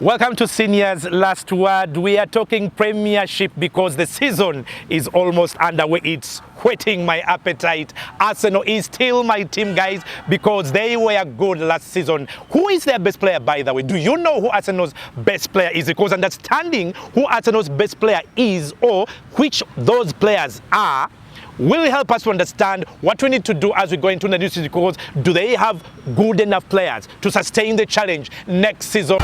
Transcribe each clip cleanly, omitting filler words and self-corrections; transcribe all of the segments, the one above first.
Welcome to Seniors Last Word. We are talking Premiership because the season is almost underway. It's whetting my appetite. Arsenal is still my team, guys, because they were good last season. Who is their best player, by the way? Do you know who Arsenal's best player is? Because understanding who Arsenal's best player is or which those players are will help us to understand what we need to do as we go into the new season. Because do they have good enough players to sustain the challenge next season?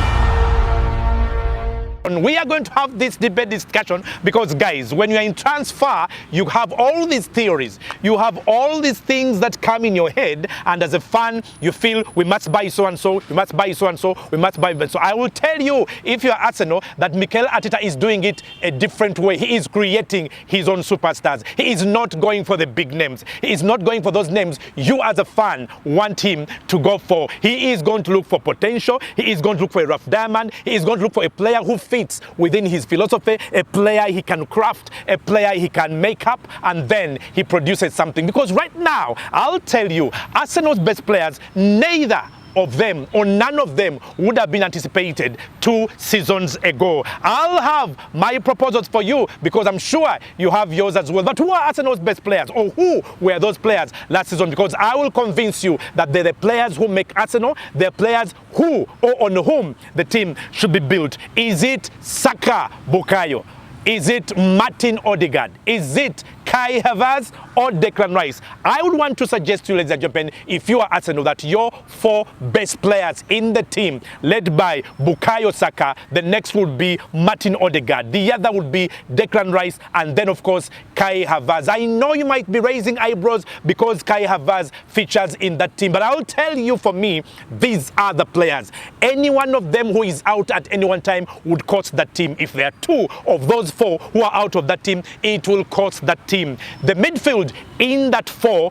We are going to have this debate discussion because, guys, when you are in transfer, you have all these theories. You have all these things that come in your head, and as a fan, you feel we must buy so-and-so, we must buy so-and-so, we must buy so. I will tell you, if you are Arsenal, that Mikel Arteta is doing it a different way. He is creating his own superstars. He is not going for the big names. He is not going for those names you as a fan want him to go for. He is going to look for potential. He is going to look for a rough diamond. He is going to look for a player who fits within his philosophy, a player he can craft, a player he can make up, and then he produces something. Because right now, I'll tell you, Arsenal's best players, neither of them or none of them would have been anticipated 2 seasons ago. I'll have my proposals for you because I'm sure you have yours as well. But who are Arsenal's best players, or who were those players last season? Because I will convince you that they're the players who make Arsenal, they're players who or on whom the team should be built. Is it Saka, Bukayo? Is it Martin Odegaard? Is it Kai Havertz or Declan Rice? I would want to suggest to you, ladies and gentlemen, if you are Arsenal, that your 4 best players in the team, led by Bukayo Saka, the next would be Martin Odegaard, the other would be Declan Rice, and then, of course, Kai Havertz. I know you might be raising eyebrows because Kai Havertz features in that team, but I'll tell you, for me, these are the players. Any one of them who is out at any one time would cost that team. If there are 2 of those 4 who are out of that team, it will cost that team. The midfield in that 4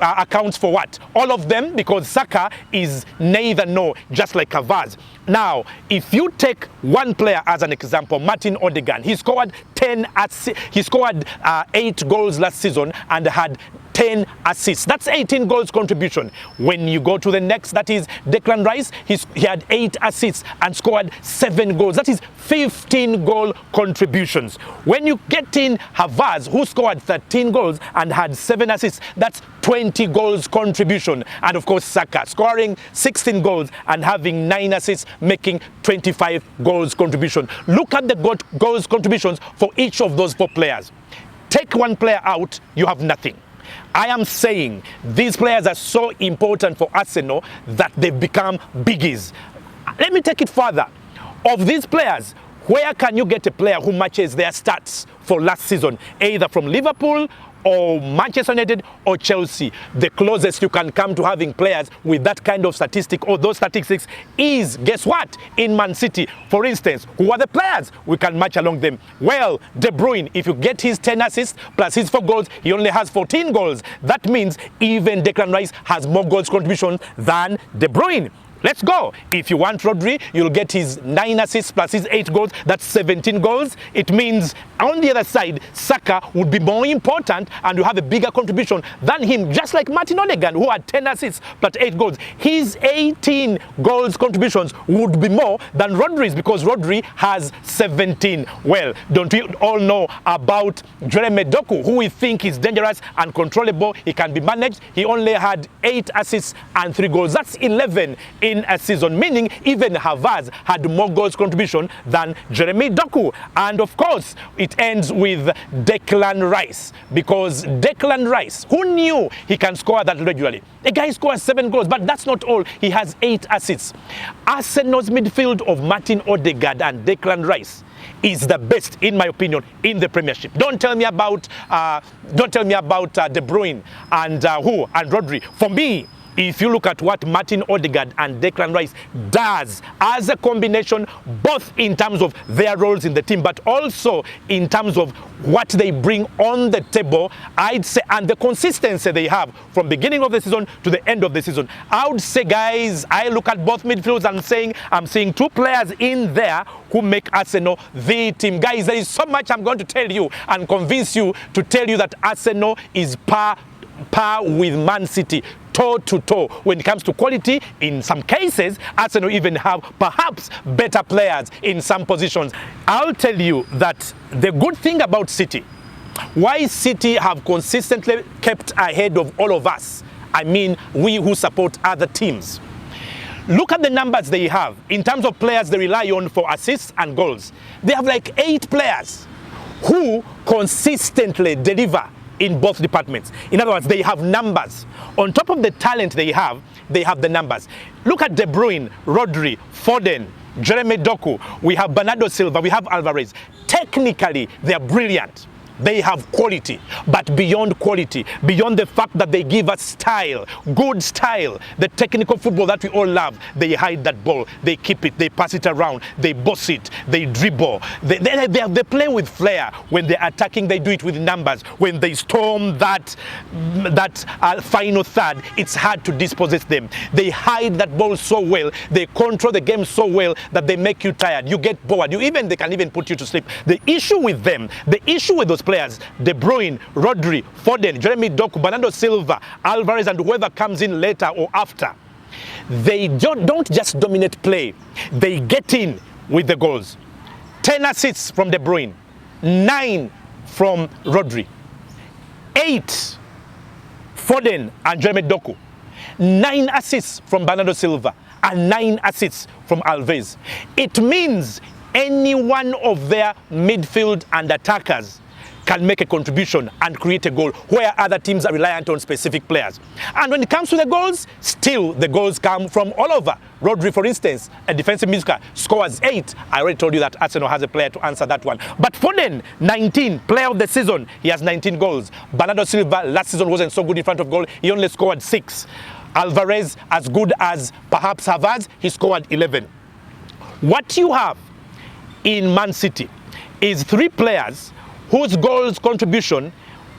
accounts for what? All of them, because Saka is neither nor, just like Havertz. Now, if you take one player as an example, Martin Odegaard, he scored 8 goals last season and had 10 assists. That's 18 goals contribution. When you go to the next, that is Declan Rice, he had 8 assists and scored 7 goals. That is 15 goal contributions. When you get in Havertz, who scored 13 goals and had 7 assists, that's 20 goals contribution. And of course, Saka scoring 16 goals and having 9 assists, making 25 goals contribution. Look at the goals contributions for each of those 4 players. Take one player out, you have nothing. I am saying these players are so important for Arsenal that they've become biggies. Let me take it further. Of these players, where can you get a player who matches their stats for last season, either from Liverpool or Manchester United or Chelsea? The closest you can come to having players with that kind of statistic or those statistics is, guess what? In Man City, for instance. Who are the players we can match along them? Well, De Bruyne, if you get his 10 assists plus his 4 goals, he only has 14 goals. That means even Declan Rice has more goals contribution than De Bruyne. Let's go. If you want Rodri, you'll get his 9 assists plus his 8 goals. That's 17 goals. It means on the other side, Saka would be more important and you have a bigger contribution than him, just like Martin Odegaard, who had 10 assists plus 8 goals. His 18 goals contributions would be more than Rodri's because Rodri has 17. Well, don't we all know about Jeremy Doku, who we think is dangerous and controllable? He can be managed. He only had 8 assists and 3 goals. That's 11 in a season, meaning even Havertz had more goals contribution than Jeremy Doku. And of course, it ends with Declan Rice, because Declan Rice, who knew he can score that regularly? A guy scores 7 goals, but that's not all. He has 8 assists. Arsenal's midfield of Martin Odegaard and Declan Rice is the best, in my opinion, in the Premiership. Don't tell me about De Bruyne and Rodri. For me, if you look at what Martin Odegaard and Declan Rice does as a combination, both in terms of their roles in the team, but also in terms of what they bring on the table, I'd say, and the consistency they have from beginning of the season to the end of the season, I would say, guys, I look at both midfields and I'm seeing 2 players in there who make Arsenal the team. Guys, there is so much I'm going to tell you and convince you to tell you that Arsenal is par with Man City. toe-to-toe when it comes to quality. In some cases, Arsenal even have perhaps better players in some positions. I'll tell you that the good thing about City, why City have consistently kept ahead of all of us, I mean we who support other teams. Look at the numbers they have in terms of players they rely on for assists and goals. They have like 8 players who consistently deliver in both departments. In other words, they have numbers. On top of the talent they have the numbers. Look at De Bruyne, Rodri, Foden, Jeremy Doku. We have Bernardo Silva, we have Alvarez. Technically, they are brilliant. They have quality, but beyond quality, beyond the fact that they give us style, good style, the technical football that we all love, they hide that ball, they keep it, they pass it around, they boss it, they dribble, they play with flair. When they're attacking, they do it with numbers. When they storm that final third, it's hard to dispossess them. They hide that ball so well, they control the game so well that they make you tired, you get bored, they can even put you to sleep. The issue with them, the issue with those players, De Bruyne, Rodri, Foden, Jeremy Doku, Bernardo Silva, Alvarez, and whoever comes in later or after, they don't just dominate play, they get in with the goals. 10 assists from De Bruyne, 9 from Rodri, 8 Foden and Jeremy Doku, 9 assists from Bernardo Silva, and 9 assists from Alvarez. It means any one of their midfield and attackers can make a contribution and create a goal where other teams are reliant on specific players. And when it comes to the goals, still the goals come from all over. Rodri, for instance, a defensive midfielder, scores 8. I already told you that Arsenal has a player to answer that one. But Foden, 19, player of the season, he has 19 goals. Bernardo Silva, last season wasn't so good in front of goal, he only scored 6. Alvarez, as good as perhaps Havertz, he scored 11. What you have in Man City is 3 players whose goals contribution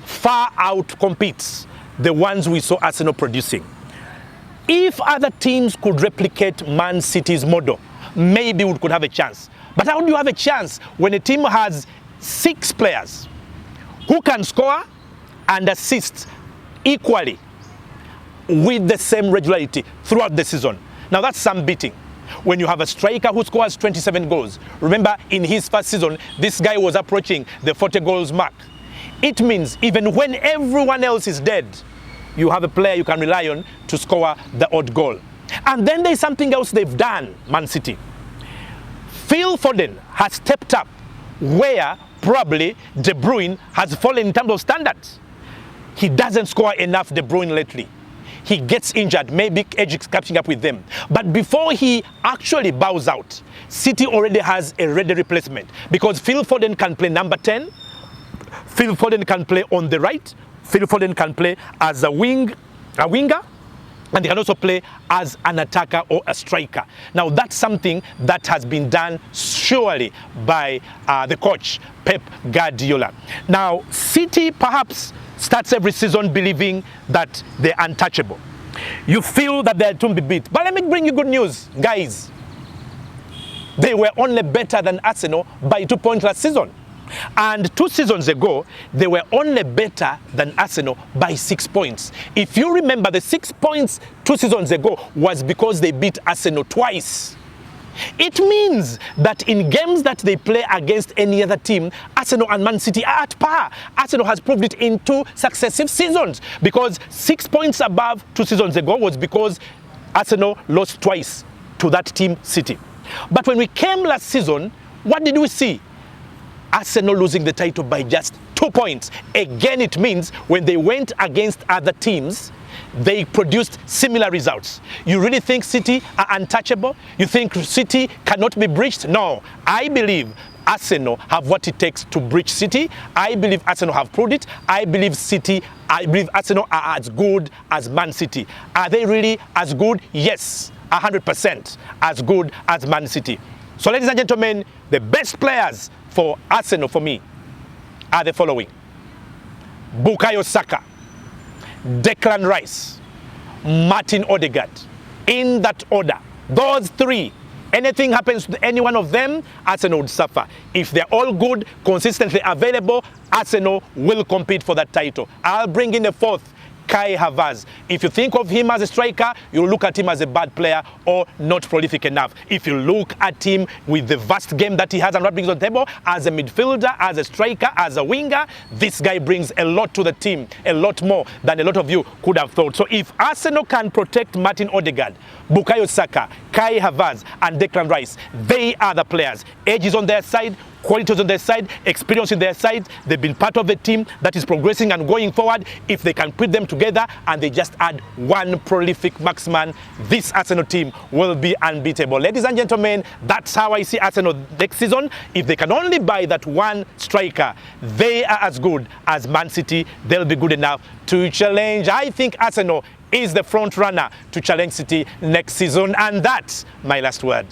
far out competes the ones we saw Arsenal producing. If other teams could replicate Man City's model, maybe we could have a chance. But how do you have a chance when a team has 6 players who can score and assist equally with the same regularity throughout the season? Now that's some beating. When you have a striker who scores 27 goals. Remember, in his first season, this guy was approaching the 40 goals mark. It means even when everyone else is dead, you have a player you can rely on to score the odd goal. And then there's something else they've done, Man City. Phil Foden has stepped up where probably De Bruyne has fallen in terms of standards. He doesn't score enough, De Bruyne, lately. He gets injured, maybe age is catching up with them. But before he actually bows out, City already has a ready replacement because Phil Foden can play number 10, Phil Foden can play on the right, Phil Foden can play as a winger, and he can also play as an attacker or a striker. Now that's something that has been done surely by the coach, Pep Guardiola. Now City perhaps starts every season believing that they're untouchable. You feel that they're to be beat. But let me bring you good news, guys. They were only better than Arsenal by 2 points last season. And 2 seasons ago, they were only better than Arsenal by 6 points. If you remember, the 6 points 2 seasons ago was because they beat Arsenal twice. It means that in games that they play against any other team, Arsenal and Man City are at par. Arsenal has proved it in 2 successive seasons because 6 points above 2 seasons ago was because Arsenal lost twice to that team, City. But when we came last season, what did we see? Arsenal losing the title by just 2 points. Again, it means when they went against other teams, they produced similar results. You really think City are untouchable? You think City cannot be breached? No. I believe Arsenal have what it takes to breach City. I believe Arsenal have proved it. I believe Arsenal are as good as Man City. Are they really as good? Yes, 100% as good as Man City. So ladies and gentlemen, the best players for Arsenal for me are the following: Bukayo Saka, Declan Rice, Martin Odegaard. In that order, those 3. Anything happens to any one of them, Arsenal would suffer. If they're all good, consistently available, Arsenal will compete for that title. I'll bring in a 4th, Kai Havertz. If you think of him as a striker, you look at him as a bad player or not prolific enough. If you look at him with the vast game that he has and what brings on the table as a midfielder, as a striker, as a winger, this guy brings a lot to the team, a lot more than a lot of you could have thought. So if Arsenal can protect Martin Odegaard, Bukayo Saka, Kai Havertz and Declan Rice, they are the players. Age is on their side, quality is on their side, experience on their side. They've been part of a team that is progressing and going forward. If they can put them together and they just add one prolific marksman, this Arsenal team will be unbeatable. Ladies and gentlemen, that's how I see Arsenal next season. If they can only buy that one striker, they are as good as Man City. They'll be good enough to challenge. I think Arsenal is the front runner to challenge City next season. And that's my last word.